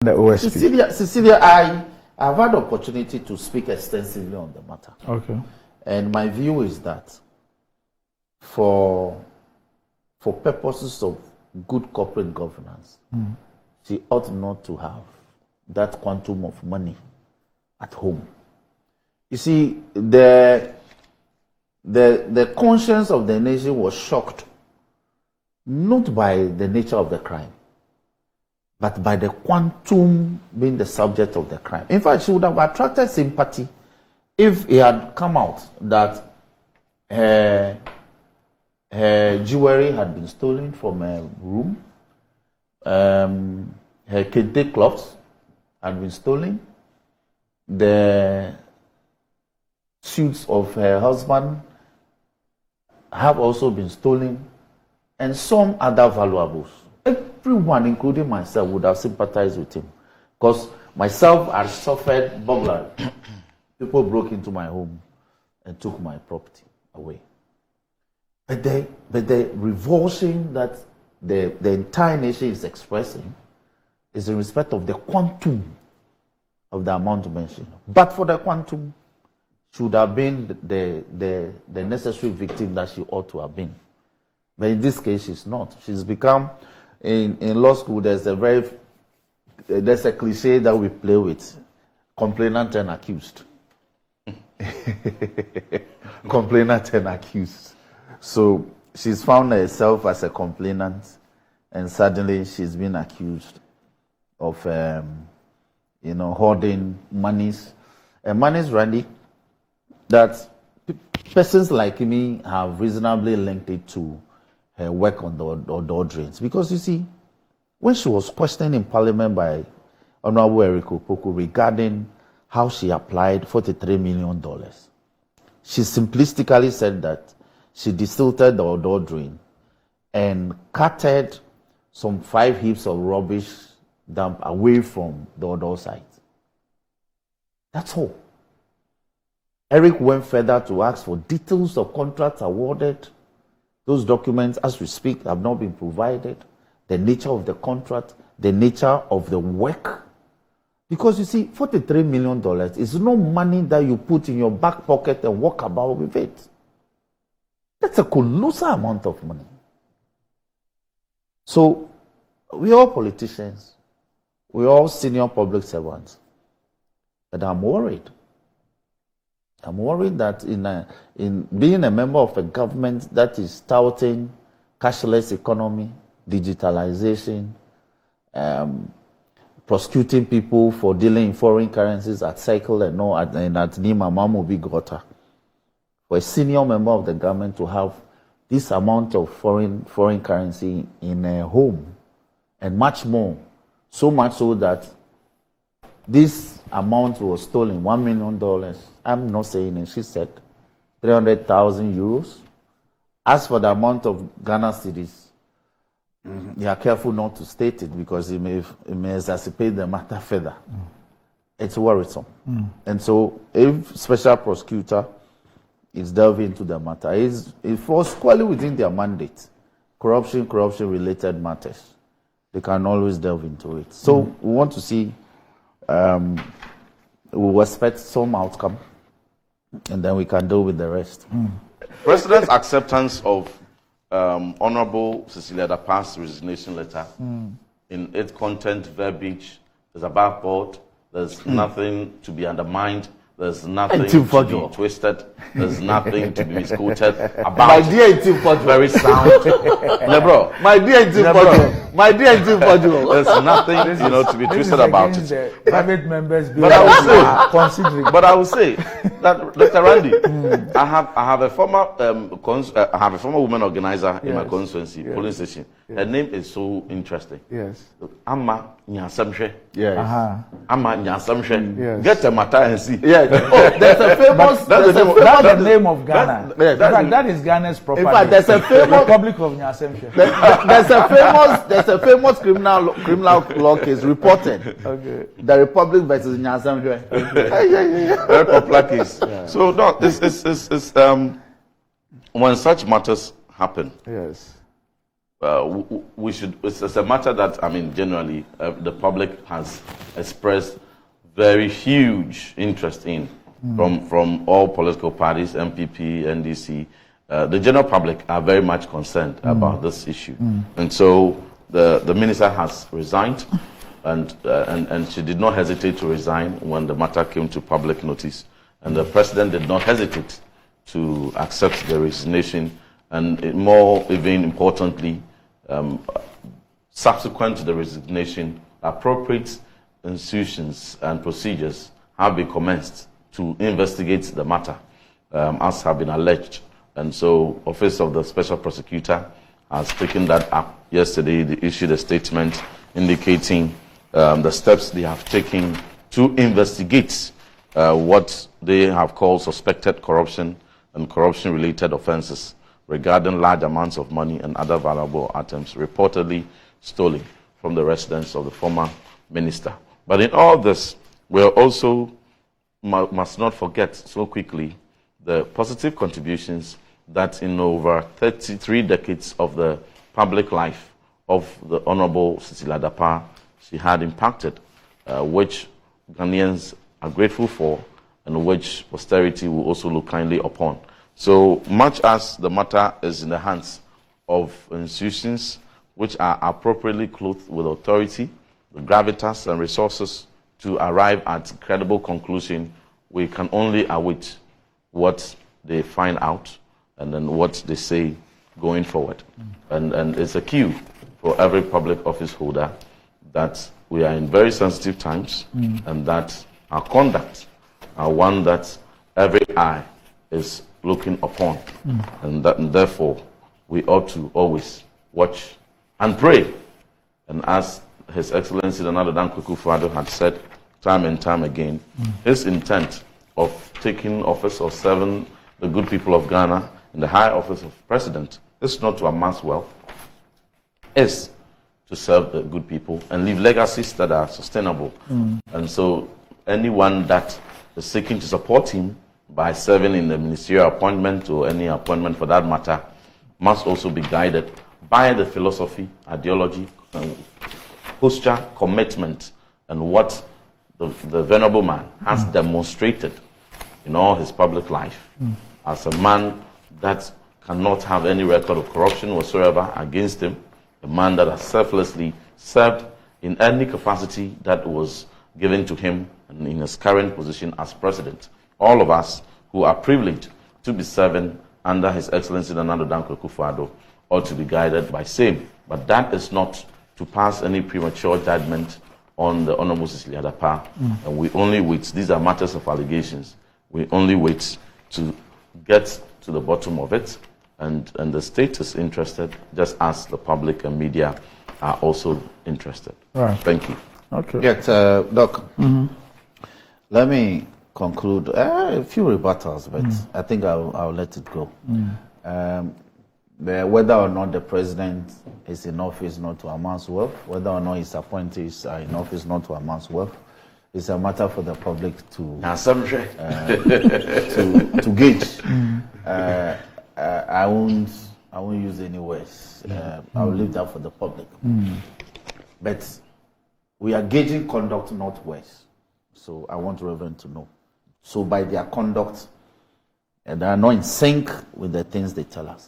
The OSP. Cecilia, I've had the opportunity to speak extensively on the matter. Okay. And my view is that for purposes of good corporate governance, she ought not to have that quantum of money at home. You see, the conscience of the nation was shocked not by the nature of the crime, but by the quantum being the subject of the crime. In fact, she would have attracted sympathy if it had come out that her jewelry had been stolen from her room, her kente cloths had been stolen, the suits of her husband have also been stolen, and some other valuables. Everyone, including myself, would have sympathized with him. Because myself, I suffered burglary. People broke into my home and took my property away. But the revulsion that the entire nation is expressing is in respect of the quantum of the amount mentioned. But for the quantum, she would have been the necessary victim that she ought to have been. But in this case, she's not. She's become, in law school, there's a cliche that we play with, complainant and accused. Complainant and accused. So she's found herself as a complainant, and suddenly she's been accused of, hoarding monies. And monies, Randy, that persons like me have reasonably linked it to her work on the drains. Because you see, when she was questioned in Parliament by Honorable Eric Opoku regarding how she applied $43 million, she simplistically said that she desilted the outdoor drain and carted some 5 heaps of rubbish dump away from the outdoor site. That's all. Eric went further to ask for details of contracts awarded. Those documents, as we speak, have not been provided. The nature of the contract, the nature of the work. Because you see, $43 million is no money that you put in your back pocket and walk about with it. That's a colossal amount of money. So, we're all politicians. We're all senior public servants. But I'm worried. I'm worried that in being a member of a government that is touting cashless economy, digitalization, prosecuting people for dealing in foreign currencies at Cycle and at Nima Mamobi Gota, for a senior member of the government to have this amount of foreign currency in a home, and much more, so much so that this amount was stolen, $1 million. I'm not saying it. She said 300,000 euros. As for the amount of Ghana cedis, you are careful not to state it because it may exacerbate the matter further. It's worrisome. And so, if special prosecutor is delving into the matter, it falls squarely within their mandate. Corruption-related matters. They can always delve into it. So, we want to see. We will expect some outcome, and then we can deal with the rest. President's acceptance of Honorable Cecilia Dapaah's resignation letter, in its content, verbiage, there's a backboard, there's nothing to be undermined, there's nothing to be twisted, there's nothing to be misquoted about. My dear Intim very sound. No, bro. My dear Intim My dear Intim there's nothing, to be twisted about it. Private members, but I will say that, Dr. Randy, I have a former woman organizer in my constituency, polling station. Her name is so interesting. Yes. Amma Nyasamshe. Yes. Amma Nyasamshe. Yes. Get a matter and see. Yes. Oh, there's a famous. That's the name of Ghana. In fact, that is Ghana's property. In fact, there's a famous Republic of Nyasemshe. There's a famous criminal law case reported. Okay. The Republic versus Nyasemshe. Very popular case. Yeah. So no, it's when such matters happen. Yes. we should. It's a matter that, I mean, generally the public has expressed very huge interest in, from all political parties, MPP, NDC. The general public are very much concerned about this issue, and so the minister has resigned, and she did not hesitate to resign when the matter came to public notice, and the president did not hesitate to accept the resignation, and more even importantly, subsequent to the resignation, appropriate institutions and procedures have been commenced to investigate the matter, as have been alleged. And so, Office of the Special Prosecutor has taken that up yesterday. They issued a statement indicating the steps they have taken to investigate what they have called suspected corruption and corruption-related offenses regarding large amounts of money and other valuable items reportedly stolen from the residence of the former minister. But in all this, we also must not forget so quickly the positive contributions that in over 33 decades of the public life of the Honorable Cecilia Dapaah, she had impacted, which Ghanaians are grateful for, and which posterity will also look kindly upon. So much as the matter is in the hands of institutions which are appropriately clothed with authority, the gravitas and resources to arrive at credible conclusion, we can only await what they find out and then what they say going forward. And it's a cue for every public office holder that we are in very sensitive times, and that our conduct are one that every eye is looking upon, and therefore we ought to always watch and pray. And as His Excellency the Nana Dankwa Akufo-Addo had said time and time again, his intent of taking office or serving the good people of Ghana in the high office of president is not to amass wealth, is to serve the good people and leave legacies that are sustainable. And so anyone that is seeking to support him by serving in the ministerial appointment or any appointment for that matter must also be guided by the philosophy, ideology, posture, commitment, and what the venerable man has demonstrated in all his public life as a man that cannot have any record of corruption whatsoever against him, a man that has selflessly served in any capacity that was given to him and in his current position as president. All of us who are privileged to be serving under His Excellency the Nana Dankwa Akufo-Addo ought to be guided by same. But that is not to pass any premature judgment on the Honorable Cecilia Dapaah. And we only wait. These are matters of allegations. We only wait to get to the bottom of it. And the state is interested, just as the public and media are also interested. Right. Thank you. Okay. Yes, Doc. Let me conclude. A few rebuttals, but I think I'll let it go. Whether or not the president is in office not to amass wealth, whether or not his appointees are in office not to amass wealth, is a matter for the public to gauge. I won't use any words. I'll leave that for the public. But we are gauging conduct, not words. So I want Reverend to know. So by their conduct, they are not in sync with the things they tell us.